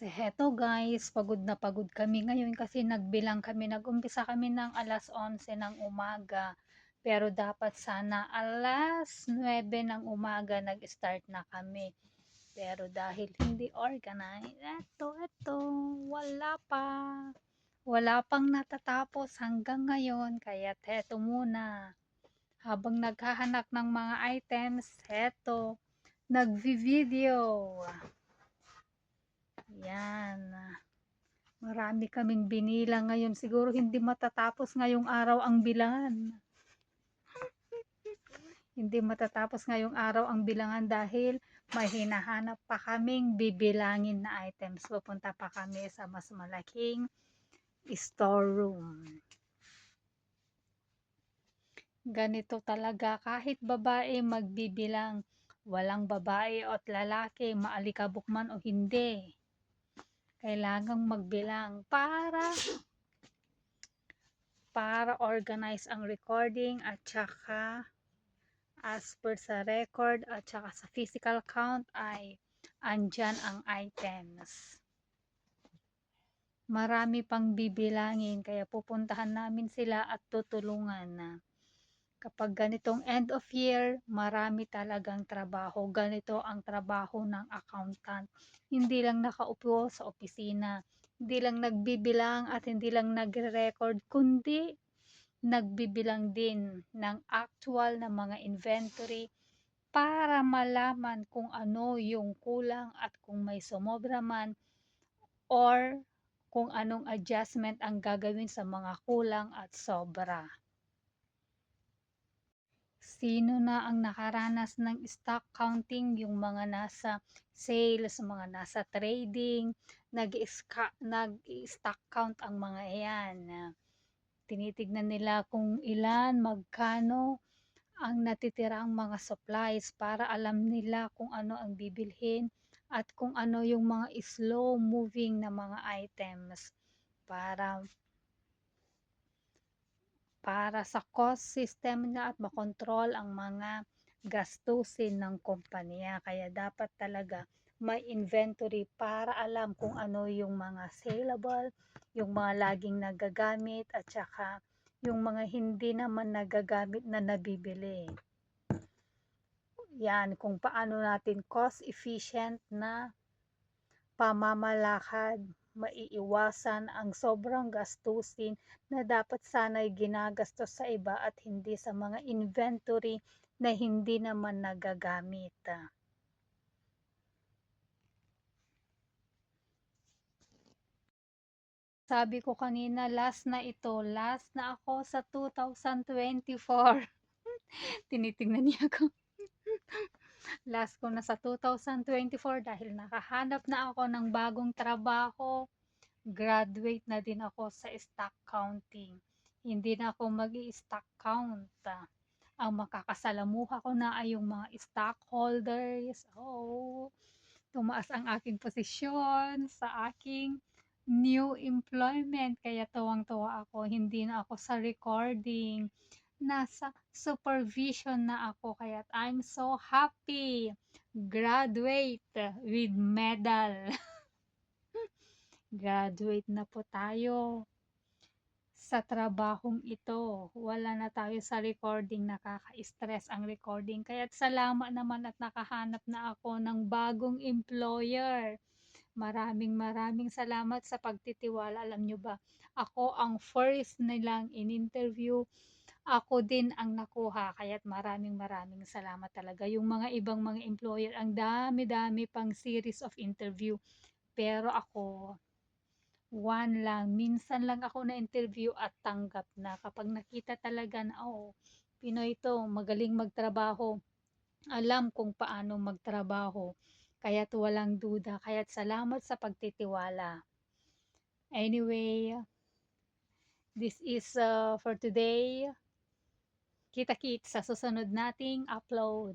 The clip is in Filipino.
Heto guys, pagod na pagod kami ngayon kasi nag-umpisa kami ng 11:00 ng umaga. Pero dapat sana 9:00 ng umaga nag-start na kami. Pero dahil hindi organized, eto, wala pa. Wala pang natatapos hanggang ngayon, kaya heto muna. Habang naghahanap ng mga items, heto, nagvi-video. Yan. Marami kaming binilang ngayon. Siguro hindi matatapos ngayong araw ang bilangan. Hindi matatapos ngayong araw ang bilangan dahil may hinahanap pa kaming bibilangin na items. Pupunta pa kami sa mas malaking storeroom. Ganito talaga kahit babae magbibilang. Walang babae at lalaki, maalikabok man o hindi. Kailangang magbilang para organize ang recording at saka as per sa record at saka sa physical count ay andyan ang items. Marami pang bibilangin kaya pupuntahan namin sila at tutulungan na. Kapag ganitong end of year, marami talagang trabaho. Ganito ang trabaho ng accountant. Hindi lang nakaupo sa opisina, hindi lang nagbibilang at hindi lang nagre-record, kundi nagbibilang din ng actual na mga inventory para malaman kung ano yung kulang at kung may sumobra man or kung anong adjustment ang gagawin sa mga kulang at sobra. Sino na ang nakaranas ng stock counting? Yung mga nasa sales, mga nasa trading, nag-stock count ang mga yan. Tinitignan nila kung ilan, magkano ang natitirang mga supplies para alam nila kung ano ang bibilhin at kung ano yung mga slow moving na mga items para sa cost system niya at makontrol ang mga gastusin ng kumpanya. Kaya dapat talaga may inventory para alam kung ano yung mga saleable, yung mga laging nagagamit at saka yung mga hindi naman nagagamit na nabibili. Yan, kung paano natin cost efficient na pamamalakad, maiiwasan ang sobrang gastusin na dapat sana'y ginagastos sa iba at hindi sa mga inventory na hindi naman nagagamit. Sabi ko kanina, last na ako sa 2024. Tinitingnan niya ako. Last ko na sa 2024 dahil nakahanap na ako ng bagong trabaho. Graduate na din ako sa stock counting. Hindi na ako mag-i-stock count. Ang makakasalamuha ko na ay yung mga stockholders. Oh, tumaas ang aking posisyon sa aking new employment. Kaya tuwang-tuwa ako. Hindi na ako sa recording. Nasa supervision na ako. Kaya I'm so happy. Graduate with medal. Graduate na po tayo sa trabahong ito. Wala na tayo sa recording, nakaka-stress ang recording. Kaya't salamat naman at nakahanap na ako ng bagong employer. Maraming salamat sa pagtitiwala. Alam nyo ba, ako ang first nilang in-interview. Ako din ang nakuha. Kaya't maraming salamat talaga. Yung mga ibang mga employer, ang dami-dami pang series of interview. Pero ako, one lang, minsan lang ako na-interview at tanggap na. Kapag nakita talaga na, oh, Pinoy to, magaling magtrabaho, alam kung paano magtrabaho, kaya't walang duda, kaya't salamat sa pagtitiwala. Anyway, this is for today. Kita-kits sa susunod nating upload.